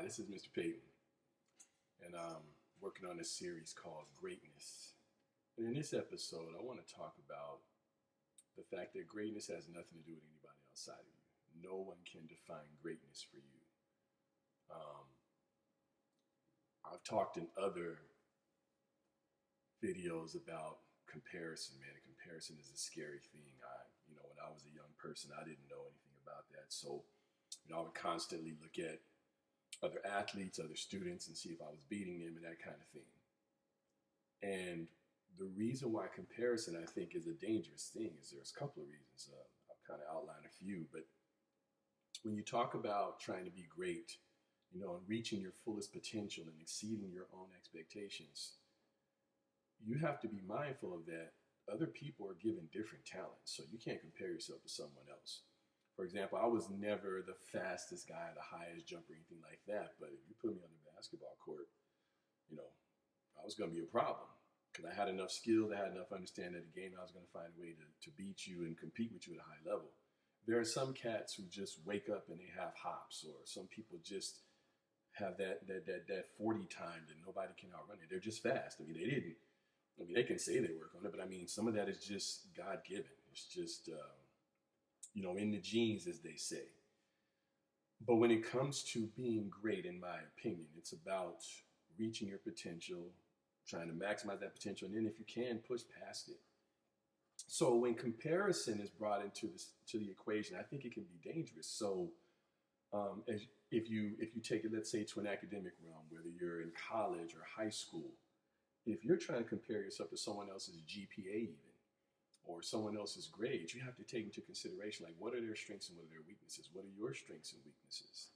This is Mr. Payton, and I'm working on a series called Greatness. And in this episode, I want to talk about the fact that greatness has nothing to do with anybody outside of you. No one can define greatness for you. Um, I've talked in other videos about comparison, man. And comparison is a scary thing. When I was a young person, I didn't know anything about that. So, I would constantly look at other athletes, other students, and see if I was beating them and that kind of thing. And the reason why comparison, I think, is a dangerous thing is there's a couple of reasons. I'll kind of outline a few, but when you talk about trying to be great, and reaching your fullest potential and exceeding your own expectations, you have to be mindful of that. Other people are given different talents, so you can't compare yourself to someone else. For example, I was never the fastest guy, the highest jumper, anything like that. But if you put me on the basketball court, I was going to be a problem because I had enough skills, I had enough understanding of the game. I was going to find a way to beat you and compete with you at a high level. There are some cats who just wake up and they have hops, or some people just have that 40 time that nobody can outrun it. They're just fast. They can say they work on it, but some of that is just God given. It's just in the genes, as they say. But when it comes to being great, in my opinion, it's about reaching your potential, trying to maximize that potential, and then if you can, push past it. So when comparison is brought into the equation, I think it can be dangerous. So if you take it, let's say, to an academic realm, whether you're in college or high school, if you're trying to compare yourself to someone else's GPA even, or someone else's grades, you have to take into consideration, like, what are their strengths and what are their weaknesses? What are your strengths and weaknesses?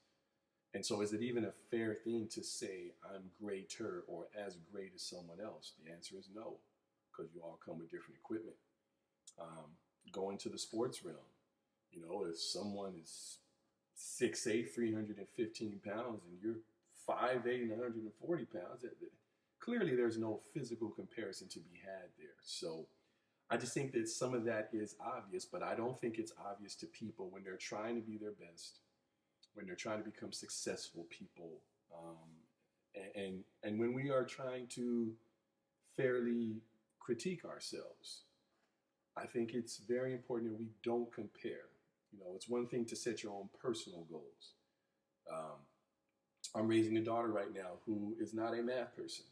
And so is it even a fair thing to say I'm greater or as great as someone else? The answer is no, because you all come with different equipment. Going to the sports realm, if someone is 6'8", 315 pounds, and you're 5'8", 140 pounds, clearly there's no physical comparison to be had there. So I just think that some of that is obvious, but I don't think it's obvious to people when they're trying to be their best, when they're trying to become successful people, and when we are trying to fairly critique ourselves. I think it's very important that we don't compare. It's one thing to set your own personal goals. I'm raising a daughter right now who is not a math person.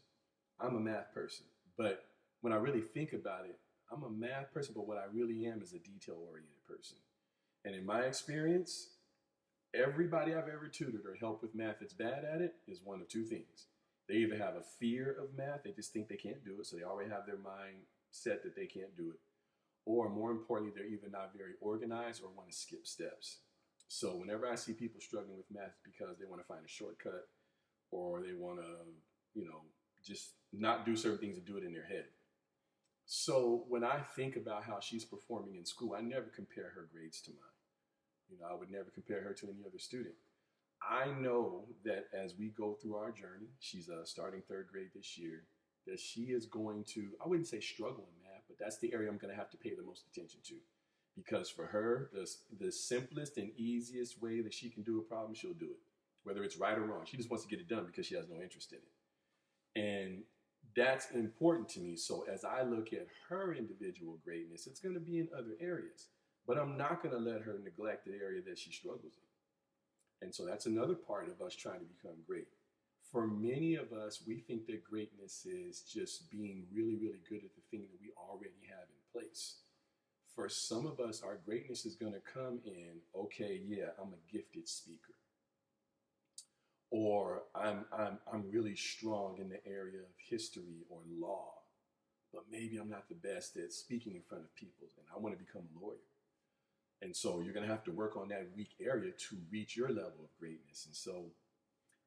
I'm a math person, but when I really think about it, I'm a math person, but what I really am is a detail-oriented person. And in my experience, everybody I've ever tutored or helped with math that's bad at it is one of two things. They either have a fear of math, they just think they can't do it, so they already have their mind set that they can't do it. Or more importantly, they're either not very organized or want to skip steps. So whenever I see people struggling with math, it's because they want to find a shortcut, or they want to, just not do certain things and do it in their head. So when I think about how she's performing in school, I never compare her grades to mine. I would never compare her to any other student. I know that as we go through our journey, she's starting third grade this year, that she is going to, I wouldn't say struggle in math, but that's the area I'm going to have to pay the most attention to. Because for her, the simplest and easiest way that she can do a problem, she'll do it. Whether it's right or wrong. She just wants to get it done because she has no interest in it. And that's important to me. So as I look at her individual greatness, it's going to be in other areas. But I'm not going to let her neglect the area that she struggles in. And so that's another part of us trying to become great. For many of us, we think that greatness is just being really, really good at the thing that we already have in place. For some of us, our greatness is going to come in, okay, yeah, I'm a gifted speaker. Or I'm really strong in the area of history or law, but maybe I'm not the best at speaking in front of people, and I want to become a lawyer. And so you're going to have to work on that weak area to reach your level of greatness. And so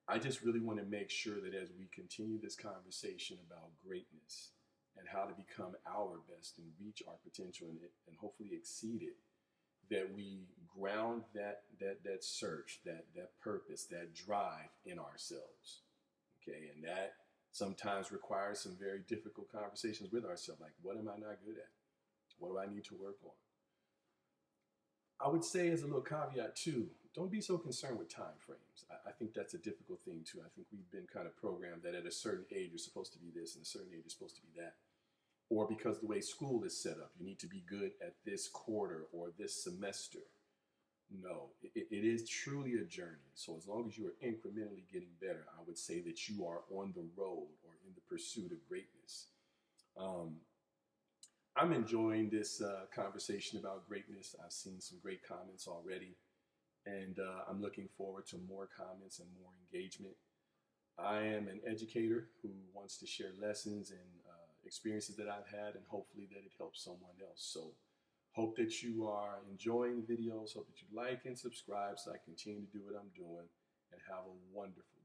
I just really want to make sure that as we continue this conversation about greatness and how to become our best and reach our potential and hopefully exceed it, that we ground that search, that purpose, that drive in ourselves. Okay, and that sometimes requires some very difficult conversations with ourselves, like, what am I not good at? What do I need to work on? I would say, as a little caveat too, don't be so concerned with time frames. I think that's a difficult thing too. I think we've been kind of programmed that at a certain age you're supposed to be this, and a certain age you're supposed to be that. Or because the way school is set up, you need to be good at this quarter or this semester. No, it is truly a journey. So as long as you are incrementally getting better, I would say that you are on the road or in the pursuit of greatness. Um, I'm enjoying this conversation about greatness. I've seen some great comments already, and I'm looking forward to more comments and more engagement. I am an educator who wants to share lessons and experiences that I've had, and hopefully that it helps someone else. So, hope that you are enjoying the videos. Hope that you like and subscribe so I continue to do what I'm doing, and have a wonderful